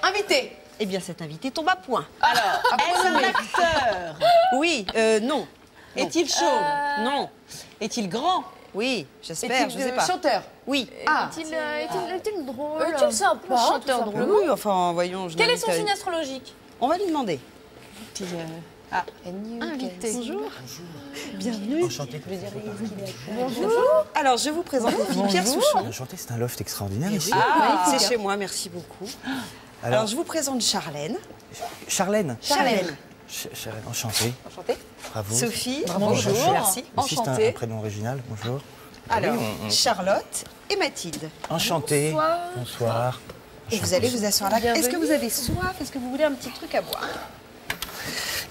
Invité. Eh bien, cet invité tombe à point. Alors, Est-ce un acteur? Oui, non. Est-il chauve? Non. Est-il grand? Oui, j'espère, je sais pas. chanteur. Oui. Ah. Est-il drôle? Est-il sympa? Un chanteur drôle. Oui, enfin, voyons. Quel est son signe astrologique? On va lui demander. Invité. Bonjour. Bienvenue. Enchanté. Bonjour. Alors, je vous présente les filles Pierre Souchon. Enchanté, c'est un loft extraordinaire ici. C'est chez moi, merci beaucoup. Alors, je vous présente Charlène. Charlène. Charlène. Charlène, enchantée. Enchantée. Bravo. Sophie. Bonjour. Merci. Aussi, c'est Enchantée. un prénom original. Bonjour. Alors, Oui, Charlotte et Mathilde. Enchanté. Bonsoir. Et vous allez vous asseoir là. Est-ce que vous avez soif? Est-ce que vous voulez un petit truc à boire?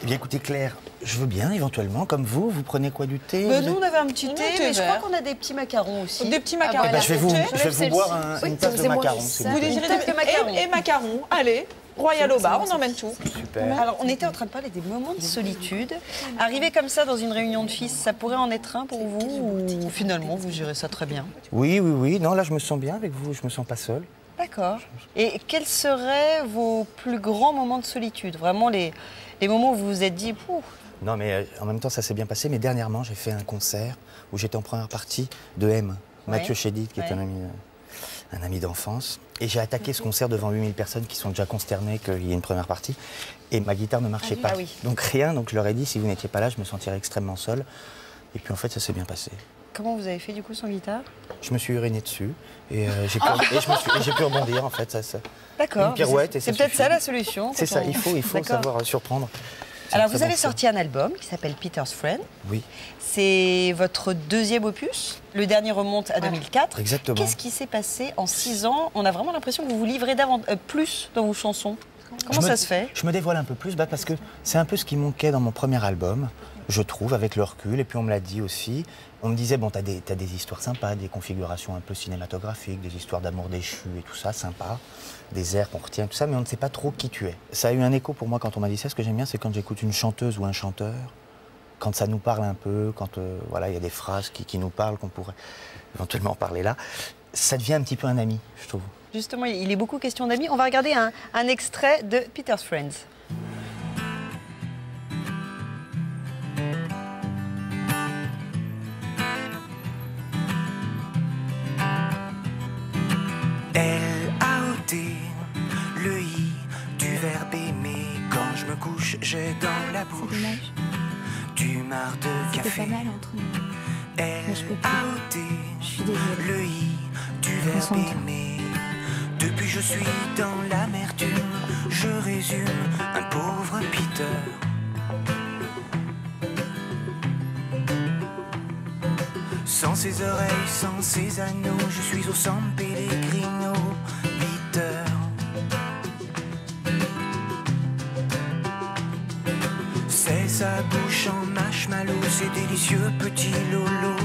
Eh bien, écoutez, Claire, je veux bien, éventuellement, comme vous. Vous prenez quoi, du thé? Nous, on avait un petit thé, thé mais je crois vert. qu'on a des petits macarons aussi. Des petits macarons. Eh ben, je vais vous celle-ci. boire une tasse de c'est moi macarons, qui s'il Vous vous plaît. désirez Une tasse de macarons. et macarons. Allez, Royal au bar, on emmène tout. Super. Alors, on était en train de parler des moments de solitude. Arriver comme ça dans une réunion de fils, ça pourrait en être un pour vous ou finalement vous gérez ça très bien? Oui, oui, oui. Non, là, je me sens bien avec vous. Je me sens pas seul. D'accord. Et quels seraient vos plus grands moments de solitude? Vraiment les moments où vous vous êtes dit, pouf. Non, mais en même temps, ça s'est bien passé. Mais dernièrement, j'ai fait un concert où j'étais en première partie de M. Mathieu Chédid, qui est un ami d'enfance. Et j'ai attaqué ce concert devant 8000 personnes qui sont déjà consternées qu'il y ait une première partie. Et ma guitare ne marchait pas. Ah oui. Donc rien. Donc je leur ai dit, si vous n'étiez pas là, je me sentirais extrêmement seul. Et puis en fait, ça s'est bien passé. Comment vous avez fait du coup sans guitare? Je me suis uriné dessus. Et j'ai pu rebondir, en fait. D'accord. Une pirouette et ça C'est peut-être suffit. ça la solution. C'est ça, il faut D'accord. savoir surprendre. C'est Alors un très vous avez bon choix. sorti un album qui s'appelle Peter's Friend. Oui, C'est votre deuxième opus. Le dernier remonte à 2004. exactement. Qu'est-ce qui s'est passé en 6 ans? On a vraiment l'impression que vous vous livrez plus dans vos chansons. Comment ça se fait? Je me dévoile un peu plus parce que c'est un peu ce qui manquait dans mon premier album, je trouve, avec le recul. Et puis on me l'a dit aussi. On me disait, bon, t'as des histoires sympas, des configurations un peu cinématographiques, des histoires d'amour déchu et tout ça, sympa. Des airs qu'on retient, tout ça, mais on ne sait pas trop qui tu es. Ça a eu un écho pour moi quand on m'a dit ça. Ce que j'aime bien, c'est quand j'écoute une chanteuse ou un chanteur, quand ça nous parle un peu, quand voilà, il y a des phrases qui nous parlent, qu'on pourrait éventuellement parler là. Ça devient un petit peu un ami, je trouve. Justement, il est beaucoup question d'amis. On va regarder un extrait de Peter's Friends. L-A-O-T, le I du verbe aimer. Quand je me couche, j'ai dans la bouche du marc de café. C'était pas mal entre nous. je peux plus. L-A-O-T, Je suis désolée. le I du verbe Concentre-toi. aimer. Depuis je suis dans l'amertume, je résume un pauvre Peter. Sans ses oreilles, sans ses anneaux, je suis au San Pellegrino, Peter. C'est sa bouche en marshmallow, ces délicieux petits lolos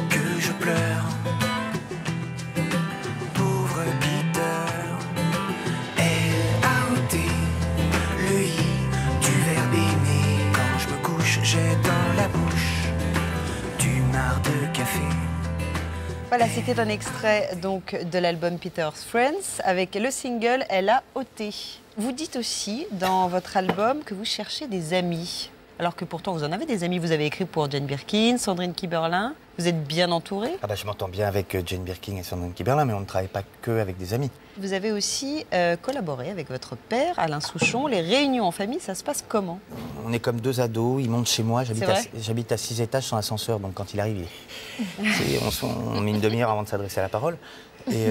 que je pleure. Pauvre Peter. L-A-O-T, le I du verbe aimer. Quand je me couche, j'ai dans la bouche du marc de café. Voilà, c'était un extrait donc de l'album Peter's Friends avec le single L.A.O.T. Vous dites aussi dans votre album que vous cherchez des amis. Alors que pourtant vous en avez des amis. Vous avez écrit pour Jane Birkin, Sandrine Kiberlin. Vous êtes bien entouré. Ah bah, je m'entends bien avec Jane Birkin et Sandrine Kiberlin, mais on ne travaille pas que avec des amis. Vous avez aussi collaboré avec votre père, Alain Souchon. Les réunions en famille, ça se passe comment? On est comme deux ados, il monte chez moi, C'est vrai j'habite à 6 étages sans ascenseur, donc quand il arrive, on met une demi-heure avant de s'adresser à la parole. Et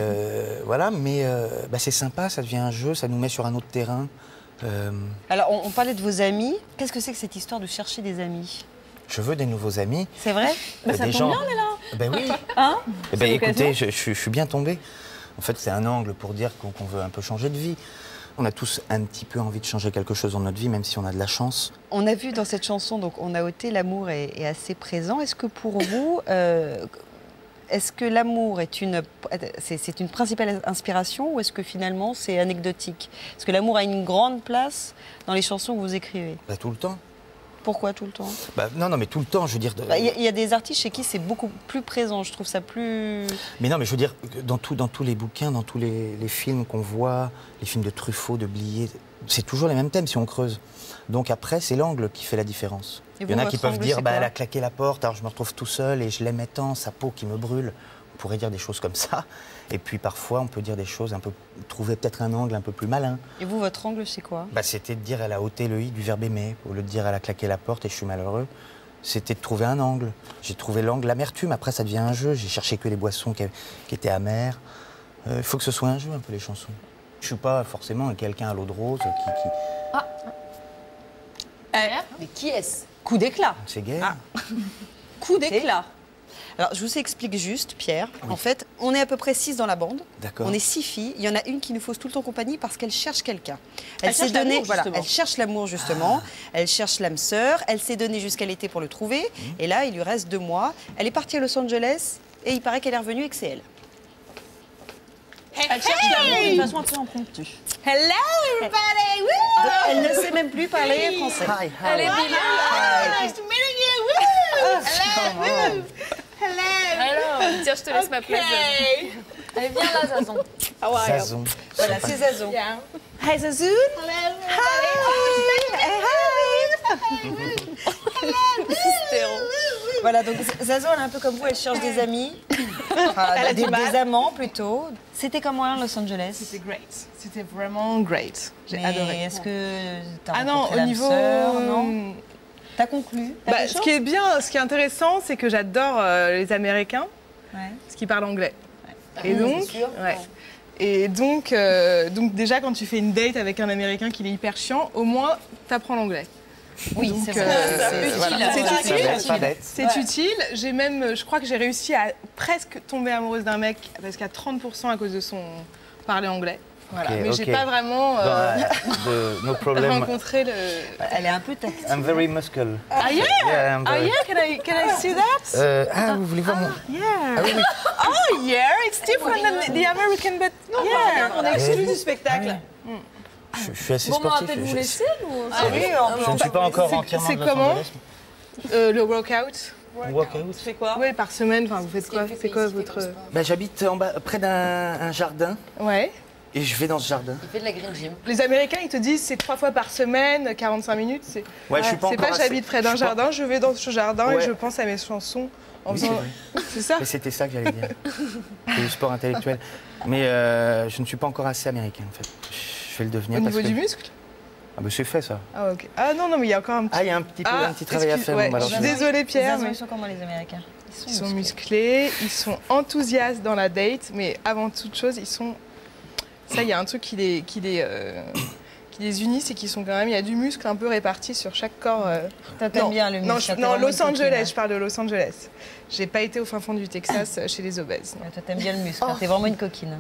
voilà, mais bah, c'est sympa, ça devient un jeu, ça nous met sur un autre terrain. Alors, on parlait de vos amis. Qu'est-ce que c'est que cette histoire de chercher des amis? Je veux des nouveaux amis. C'est vrai? Ça tombe bien, on est là. Ben oui. Hein? Eh ben, écoutez, je suis bien tombé. En fait, c'est un angle pour dire qu'on veut un peu changer de vie. On a tous un petit peu envie de changer quelque chose dans notre vie, même si on a de la chance. On a vu dans cette chanson, donc on a ôté, l'amour est assez présent. Est-ce que pour vous, est-ce que l'amour c'est une principale inspiration ou est-ce que finalement c'est anecdotique? Est-ce que l'amour a une grande place dans les chansons que vous écrivez? Bah, tout le temps. Pourquoi tout le temps? Bah, non, non, mais tout le temps, je veux dire. Il y a des artistes chez qui c'est beaucoup plus présent. Je trouve ça plus. Mais non, mais je veux dire, dans tous les bouquins, dans tous les films qu'on voit, les films de Truffaut, de Blier, c'est toujours les mêmes thèmes si on creuse. Donc après, c'est l'angle qui fait la différence. Et Il y en vous, a qui votre peuvent angle, dire, c'est bah, quoi? elle a claqué la porte, alors je me retrouve tout seul et je l'aimais tant, sa peau qui me brûle. On pourrait dire des choses comme ça. Et puis parfois, on peut dire des choses un peu, trouver peut-être un angle un peu plus malin. Et vous, votre angle, c'est quoi? Bah, c'était de dire, elle a ôté le i du verbe aimer, au lieu de dire, elle a claqué la porte et je suis malheureux. C'était de trouver un angle. J'ai trouvé l'angle, l'amertume. Après, ça devient un jeu. J'ai cherché que les boissons qui étaient amères. Il faut que ce soit un jeu, un peu, les chansons. Je suis pas forcément quelqu'un à l'eau de rose qui... Mais qui est-ce? Coup d'éclat. C'est gay. Coup d'éclat. Alors, je vous explique juste, Pierre. En fait, on est à peu près 6 dans la bande. D'accord. On est 6 filles. Il y en a une qui nous fausse tout le temps compagnie parce qu'elle cherche quelqu'un. Elle cherche l'amour, voilà, justement. elle cherche l'amour, justement. Elle cherche l'âme sœur. Elle s'est donnée jusqu'à l'été pour le trouver. Et là, il lui reste 2 mois. Elle est partie à Los Angeles et il paraît qu'elle est revenue et que c'est elle. Elle cherche l'amour d'une façon un peu impromptue. Hello, everybody! Donc, elle ne sait même plus parler français. Hi, hi. Elle est bilingue. Nice to meet you. Hello. Alors, tiens, je te laisse ma place. Allez, viens là, Zazon. Zazon. Voilà, c'est Zazon. Hi Zazoun. Voilà, donc Zazon, elle est un peu comme vous, elle cherche des amis. Enfin, Elle a du mal. des amants, plutôt. C'était comment, à Los Angeles? C'était great. C'était vraiment great. J'ai Mais adoré. est-ce que t'as Ah non, rencontré au l'âme niveau. sœur, non? T'as conclu? T'as Bah, fait ce chaud? qui est bien, ce qui est intéressant, c'est que j'adore les Américains, Ouais. parce qu'ils parlent anglais. Et donc, ouais. Et donc déjà quand tu fais une date avec un Américain qui est hyper chiant, au moins t'apprends l'anglais. Oui, Donc, c'est vrai. voilà. C'est utile. Pas bête. C'est utile. J'ai même, je crois que j'ai réussi à presque tomber amoureuse d'un mec parce qu'à 30% à cause de son parler anglais. Voilà. Ok, Mais j'ai ok. pas vraiment No problem. rencontré le. Elle est un peu tactile. I'm very muscle. Ah yeah. Yeah, I'm Ah very- yeah. Can I see that? Vous voulez voir mon... Yeah. Ah oui, oui. Oh yeah. It's different than the American, but yeah. On est exclu du spectacle. Je suis assez Bon, bah, on va sportif. peut-être vous laisser, ou... Ah oui, Je ne suis pas encore entièrement c'est de Los comment Angeles. Le workout. Workout. Tu fais quoi? Oui, par semaine. Enfin, vous faites quoi? C'est quoi votre? Bah, j'habite en bas, près d'un jardin Ouais. et je vais dans ce jardin. Il fait de la green gym. Les Américains, ils te disent c'est 3 fois par semaine, 45 minutes. C'est Ouais, je suis pas c'est encore pas assez- j'habite près d'un je suis pas- jardin, je vais dans ce jardin et Ouais. je pense à mes chansons en Oui, faisant. c'est vrai. C'est ça? Mais c'était ça que j'allais dire. C'est du sport intellectuel. Mais je ne suis pas encore assez américain en fait. Je vais le devenir. Au parce niveau que... du muscle? Ah bah c'est fait ça. Ah ok. Ah non, non, mais il y a encore un petit. Ah, il y a un petit, un petit travail à excuse- faire. ouais, bon, bah, alors, je suis je vais- désolée Pierre, Zazon, mais ils sont comment, les Américains? ils sont musclés, ils sont enthousiastes dans la date, mais avant toute chose, ils sont. Ça, il y a un truc qui les unit, c'est qu'ils sont quand même. Il y a du muscle un peu réparti sur chaque corps. Toi, t'aimes bien le Non, muscle, t'es non, vraiment Los une coquine, Angeles, hein. je parle de Los Angeles. J'ai pas été au fin fond du Texas chez les obèses. non. Toi, t'aimes bien le muscle, hein. T'es vraiment une coquine.